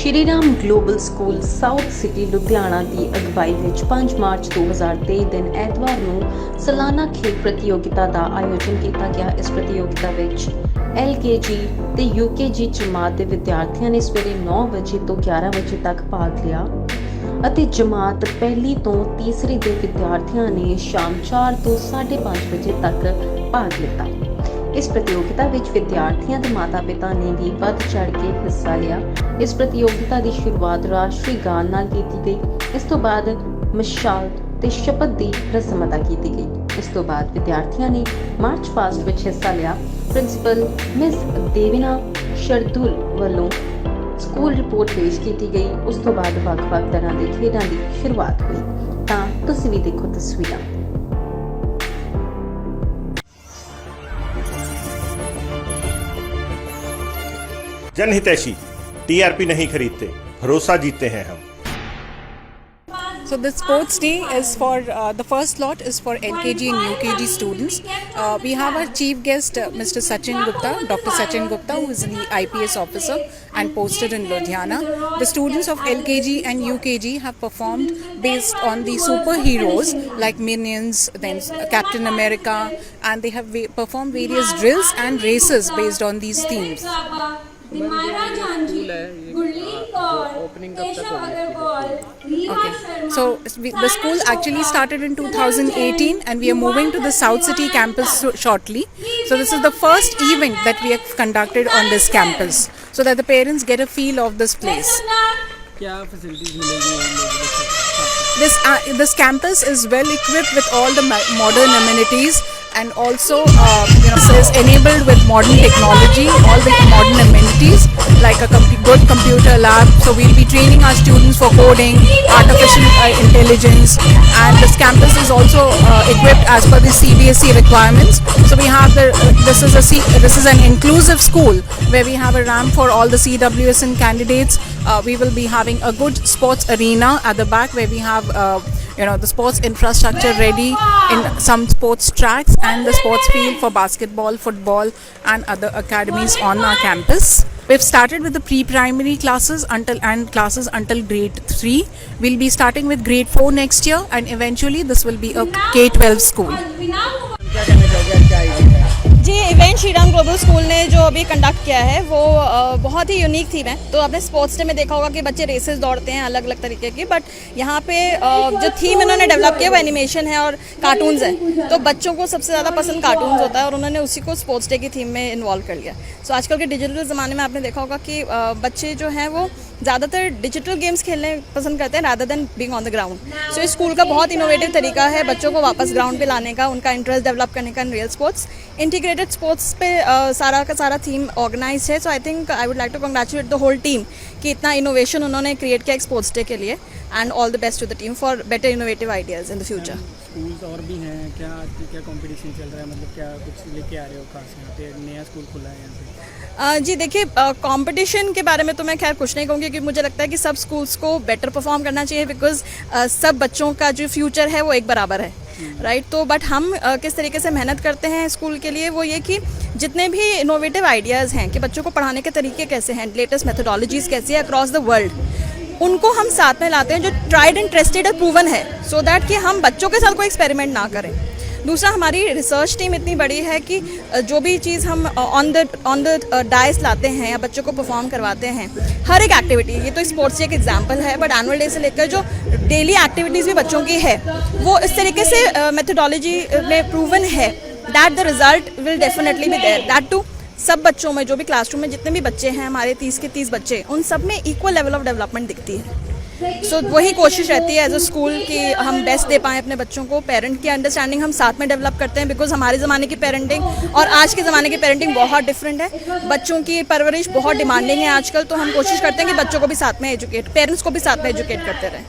ਸ਼੍ਰੀ Ram global school south city Ludhiana ਦੀ ਅਗਵਾਈ ਵਿੱਚ 5 ਮਾਰਚ 2023 ਦਿਨ ਐਤਵਾਰ ਨੂੰ ਸਾਲਾਨਾ ਖੇਡ ਪ੍ਰਤੀਯੋਗਿਤਾ ਦਾ ਆਯੋਜਨ ਕੀਤਾ ਗਿਆ। ਇਸ ਪ੍ਰਤੀਯੋਗਿਤਾ ਵਿੱਚ LKG ਤੇ UKG ਜਮਾਤ ਦੇ ਵਿਦਿਆਰਥੀਆਂ ਨੇ ਸਵੇਰੇ 9 ਵਜੇ ਤੋਂ 11 ਵਜੇ ਤੱਕ ਭਾਗ ਲਿਆ ਅਤੇ ਜਮਾਤ ਪਹਿਲੀ ਤੋਂ ਤੀਸਰੀ ਦੇ ਵਿਦਿਆਰਥੀਆਂ ਨੇ ਸ਼ਾਮ 4 ਤੋਂ 5:30 ਵਜੇ ਤੱਕ ਭਾਗ ਲਿਆ। इस प्रतियोगिता विच विद्यार्थियों के माता पिता ने भी बढ़ चढ़ के हिस्सा लिया। इस प्रतियोगिता की शुरुआत राष्ट्रीय गान नाल की गई। इस तो बाद मशाल ते शपथ की रस्म अदा की गई। इस तो बाद विद्यार्थियों ने मार्च पास्ट विच हिस्सा लिया। प्रिंसीपल मिस देविना शरदुल वालों स्कूल रिपोर्ट पेश की गई। उस तो बाद ਵੱਖ-ਵੱਖ तरह के खेलों की शुरुआत हुई। तां तुसीं भी देखो तस्वीरां। जनहितैषी TRP नहीं खरीदते, भरोसा जीतते हैं हम। So the sports day is for the first lot is for LKG and UKG students. We have our chief guest Mr. Sachin Gupta, Dr. Sachin Gupta, who is the IPS officer and posted in Ludhiana. The students of LKG and UKG have performed based on the superheroes like Minions, then Captain America, and they have performed various drills and races based on these themes. Okay, so the school actually started in 2018 and we are moving to the South City campus shortly. So this is the first event that we have conducted on this campus so that the parents get a feel of this place. क्या facilities मिलेगी? This campus is well equipped with all the modern amenities and also is enabled with modern technology, all the modern amenities like a good computer lab. So we'll be training our students for coding, artificial intelligence, and this campus is also equipped as per the CBSE requirements. So we have this is an inclusive school where we have a ramp for all the CWSN candidates. We will be having a good sports arena at the back where we have the sports infrastructure ready in some sports tracks and the sports field for basketball, football and other academies on our campus. We've started with the pre-primary classes until grade 3. We'll be starting with grade 4 next year and eventually this will be a K-12 school. जी, event Shri Ram global school ने जो अभी conduct किया है वो बहुत ही unique theme है। तो आपने स्पोर्ट्स डे में देखा होगा कि बच्चे रेसेस दौड़ते हैं अलग अलग तरीके की, बट यहाँ पे जो थीम इन्होंने डेवलप किया वो एनिमेशन है और कार्टून्स है। तो बच्चों को सबसे ज़्यादा पसंद कार्टून्स होता है और उन्होंने उसी को स्पोर्ट्स डे की थीम में इन्वॉल्व कर लिया। सो आजकल के डिजिटल ज़माने में आपने देखा होगा कि बच्चे जो हैं वो ज़्यादातर डिजिटल गेम्स खेलने पसंद करते हैं rather than being on the ground. So इस स्कूल का बहुत इनोवेटिव तरीका है बच्चों को वापस ग्राउंड पे लाने का, उनका इंटरेस्ट डेवलप करने का in real sports. Integrated sports पे सारा का सारा थीम ऑर्गेनाइज है। So I think I would like to congratulate the whole team कि इतना इनोवेशन उन्होंने क्रिएट किया एक स्पोर्ट्स डे के लिए, and all the best to the team for better innovative ideas in the future. Schools और भी हैं क्या कंपटीशन चल रहा है, मतलब क्या कुछ लेके आ रहे हो खास? यहाँ पे नया स्कूल खुला है यहाँ पे। जी देखिए, कंपटीशन के बारे में तो मैं खैर कुछ नहीं कहूँगी क्योंकि मुझे लगता है कि सब स्कूल्स को बेटर परफॉर्म करना चाहिए बिकॉज सब बच्चों का जो फ्यूचर है वो एक बराबर है, राइट। तो बट हम किस तरीके से मेहनत करते हैं स्कूल के लिए वो ये कि जितने भी इनोवेटिव आइडियाज़ हैं कि बच्चों को पढ़ाने के तरीके कैसे हैं, लेटेस्ट मेथोडोलॉजीज़ कैसी है अक्रॉस द वर्ल्ड, उनको हम साथ में लाते हैं जो ट्राइड एंड ट्रस्टेड और प्रूवन है, सो दैट कि हम बच्चों के साथ कोई एक्सपेरिमेंट ना करें। दूसरा, हमारी रिसर्च टीम इतनी बड़ी है कि जो भी चीज़ हम ऑन द डाइस लाते हैं या बच्चों को परफॉर्म करवाते हैं, हर एक एक्टिविटी, ये तो स्पोर्ट्स की एक एग्जांपल है बट एनुअल डे से लेकर जो डेली एक्टिविटीज़ भी बच्चों की है वो इस तरीके से मेथोडोलॉजी में प्रूवन है that the result will definitely be there. That too सब बच्चों में, जो भी क्लासरूम में जितने भी बच्चे हैं हमारे 30 के 30 बच्चे, उन सब में इक्वल लेवल ऑफ डेवलपमेंट दिखती है। सो वही कोशिश रहती है एज अ स्कूल कि हम बेस्ट दे पाएँ अपने बच्चों को। पेरेंट की अंडरस्टैंडिंग हम साथ में डेवलप करते हैं बिकॉज हमारे ज़माने की पेरेंटिंग और आज के ज़माने की पेरेंटिंग बहुत डिफरेंट है। बच्चों की परवरिश बहुत डिमांडिंग है आजकल, तो हम कोशिश करते हैं कि बच्चों को भी साथ में एजुकेट, पेरेंट्स को भी साथ में एजुकेट करते रहें।